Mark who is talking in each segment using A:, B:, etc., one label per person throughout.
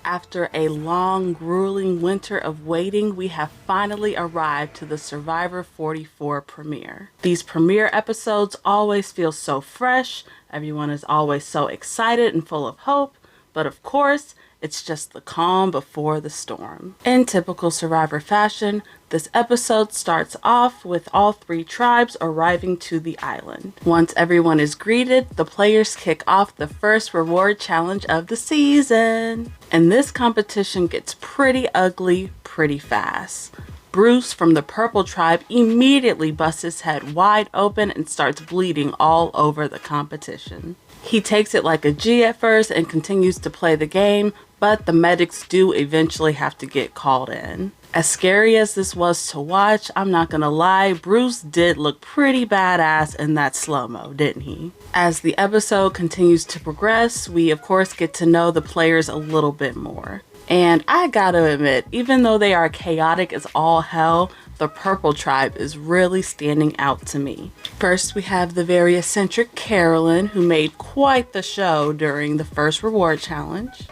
A: After a long, grueling winter of waiting, we have finally arrived to the Survivor 44 premiere. These premiere episodes always feel so fresh, everyone is always so excited and full of hope, but of course, it's just the calm before the storm. In typical Survivor fashion, this episode starts off with all 3 tribes arriving to the island. Once everyone is greeted, the players kick off the first reward challenge of the season. And this competition gets pretty ugly pretty fast. Bruce from the purple tribe immediately busts his head wide open and starts bleeding all over the competition. He takes it like a G at first and continues to play the game, but the medics do eventually have to get called in. As scary as this was to watch, I'm not gonna lie, Bruce did look pretty badass in that slow-mo, didn't he? As the episode continues to progress, we of course get to know the players a little bit more. And I gotta admit, even though they are chaotic as all hell, the purple tribe is really standing out to me. First, we have the very eccentric Carolyn, who made quite the show during the first reward challenge.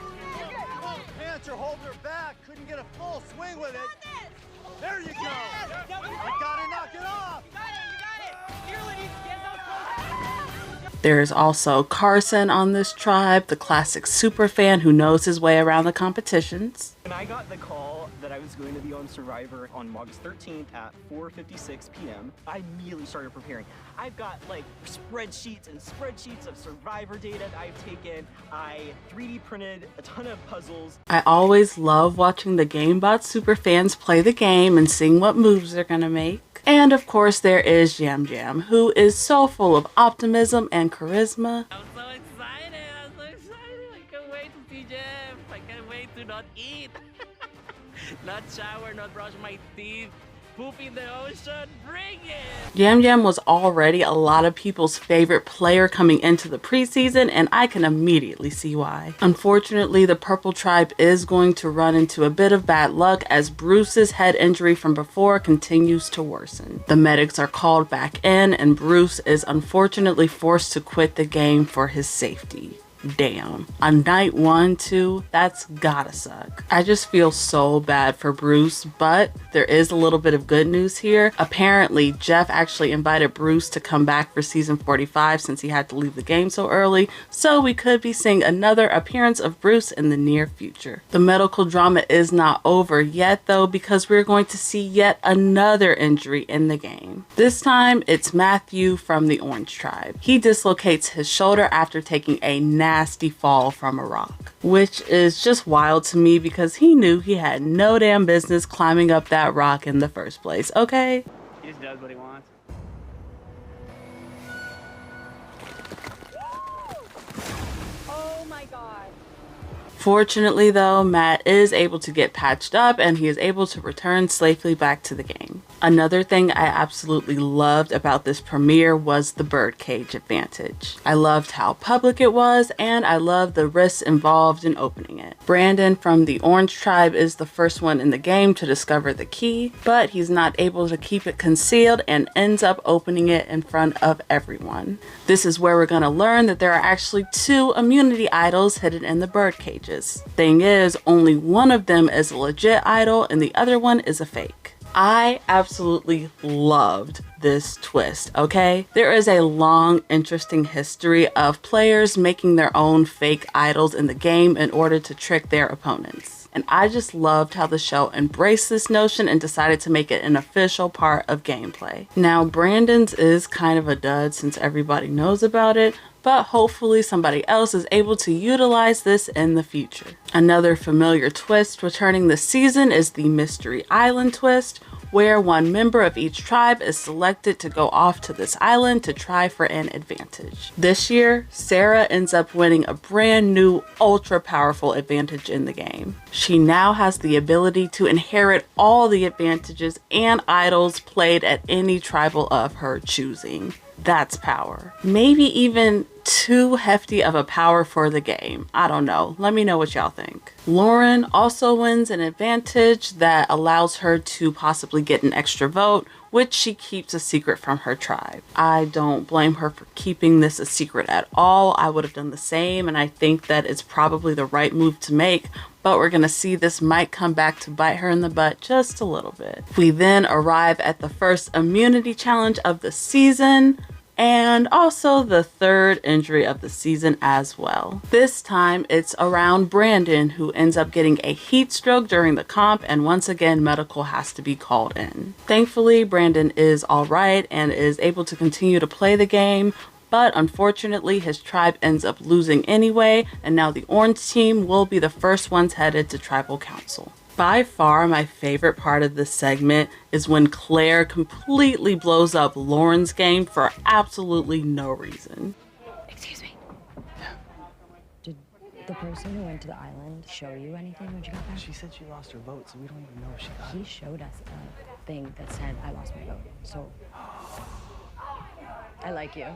B: Pants are holding her back. Couldn't get a full swing with it. There you go. You gotta knock it off.
A: There's also Carson on this tribe, the classic super fan who knows his way around the competitions.
C: When I got the call that I was going to be on Survivor on August 13th at 4:56 p.m., I immediately started preparing. I've got like spreadsheets and spreadsheets of Survivor data that I've taken. I 3D printed a ton of puzzles.
A: I always love watching the GameBot super fans play the game and seeing what moves they're gonna make. And of course there is Yam Yam, who is so full of optimism and charisma.
D: I'm so excited, I can't wait to see Jeff. I can't wait to not eat, not shower, not brush my teeth, poop in the ocean, bring it!
A: Yam Yam was already a lot of people's favorite player coming into the preseason, and I can immediately see why. Unfortunately, the purple tribe is going to run into a bit of bad luck as Bruce's head injury from before continues to worsen. The medics are called back in, and Bruce is unfortunately forced to quit the game for his safety. Damn. On night 1, too, that's gotta suck. I just feel so bad for Bruce, but there is a little bit of good news here. Apparently, Jeff actually invited Bruce to come back for season 45 since he had to leave the game so early, so we could be seeing another appearance of Bruce in the near future. The medical drama is not over yet though, because we're going to see yet another injury in the game. This time, it's Matthew from the Orange Tribe. He dislocates his shoulder after taking a nasty fall from a rock, which is just wild to me because he knew he had no damn business climbing up that rock in the first place, okay?
D: He just does what he wants.
E: Oh my god.
A: Fortunately though, Matt is able to get patched up and he is able to return safely back to the game. Another thing I absolutely loved about this premiere was the birdcage advantage. I loved how public it was, and I loved the risks involved in opening it. Brandon from the Orange Tribe is the first one in the game to discover the key, but he's not able to keep it concealed and ends up opening it in front of everyone. This is where we're going to learn that there are actually 2 immunity idols hidden in the bird cages. Thing is, only one of them is a legit idol and the other one is a fake. I absolutely loved this twist, okay? There is a long, interesting history of players making their own fake idols in the game in order to trick their opponents. And I just loved how the show embraced this notion and decided to make it an official part of gameplay. Now, Brandon's is kind of a dud since everybody knows about it, but hopefully somebody else is able to utilize this in the future. Another familiar twist returning this season is the Mystery Island twist, where one member of each tribe is selected to go off to this island to try for an advantage. This year, Sarah ends up winning a brand new ultra powerful advantage in the game. She now has the ability to inherit all the advantages and idols played at any tribal of her choosing. That's power. Maybe even too hefty of a power for the game. I don't know. Let me know what y'all think. Lauren also wins an advantage that allows her to possibly get an extra vote which she keeps a secret from her tribe. I don't blame her for keeping this a secret at all. I would have done the same, and I think that it's probably the right move to make, but we're gonna see this might come back to bite her in the butt just a little bit. We then arrive at the first immunity challenge of the season, and also the third injury of the season as well. This time it's around Brandon, who ends up getting a heat stroke during the comp, and once again medical has to be called in. Thankfully Brandon is alright and is able to continue to play the game, but unfortunately his tribe ends up losing anyway, and now the orange team will be the first ones headed to tribal council. By far my favorite part of this segment is when Claire completely blows up Lauren's game for absolutely no reason.
F: Excuse me. Did the person who went to the island show you anything when she got back?
C: She said she lost her vote, so we don't even know if she got
F: He showed us a thing that said, I lost my vote. So, I like you.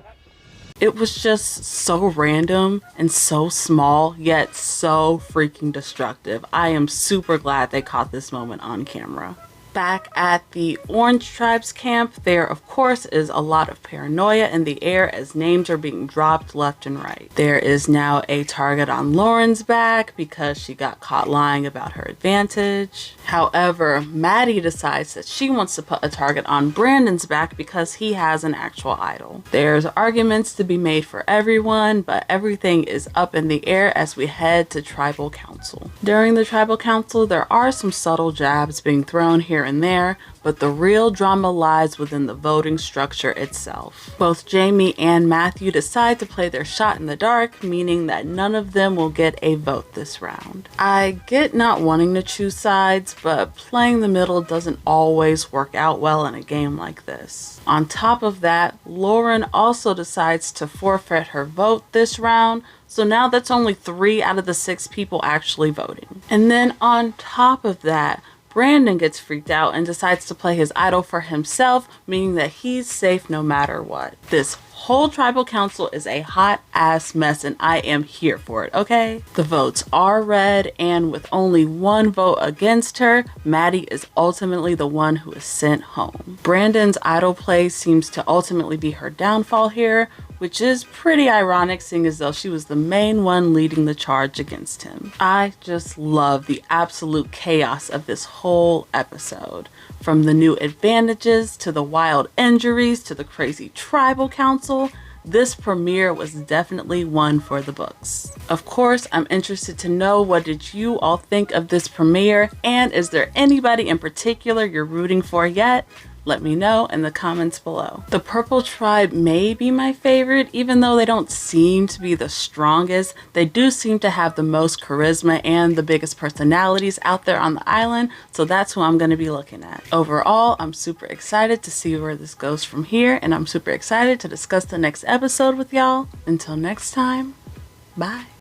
A: It was just so random and so small, yet so freaking destructive. I am super glad they caught this moment on camera. Back at the Orange Tribe's camp, there of course is a lot of paranoia in the air as names are being dropped left and right. There is now a target on Lauren's back because she got caught lying about her advantage. However, Maddy decides that she wants to put a target on Brandon's back because he has an actual idol. There's arguments to be made for everyone, but everything is up in the air as we head to tribal council. During the tribal council, there are some subtle jabs being thrown here and there, but the real drama lies within the voting structure itself. Both Jaime and Matthew decide to play their shot in the dark, meaning that none of them will get a vote this round. I get not wanting to choose sides, but playing the middle doesn't always work out well in a game like this. On top of that, Lauren also decides to forfeit her vote this round, so now that's only 3 out of the 6 people actually voting. And then on top of that, Brandon gets freaked out and decides to play his idol for himself, meaning that he's safe no matter what. This whole tribal council is a hot ass mess and I am here for it, okay? The votes are read, and with only 1 vote against her, Maddy is ultimately the one who is sent home. Brandon's idol play seems to ultimately be her downfall here, which is pretty ironic seeing as though she was the main one leading the charge against him. I just love the absolute chaos of this whole episode. From the new advantages to the wild injuries to the crazy tribal council, this premiere was definitely one for the books. Of course, I'm interested to know, what did you all think of this premiere, and is there anybody in particular you're rooting for yet? Let me know in the comments below. The Purple Tribe may be my favorite, even though they don't seem to be the strongest. They do seem to have the most charisma and the biggest personalities out there on the island, so that's who I'm going to be looking at. Overall, I'm super excited to see where this goes from here, and I'm super excited to discuss the next episode with y'all. Until next time, bye.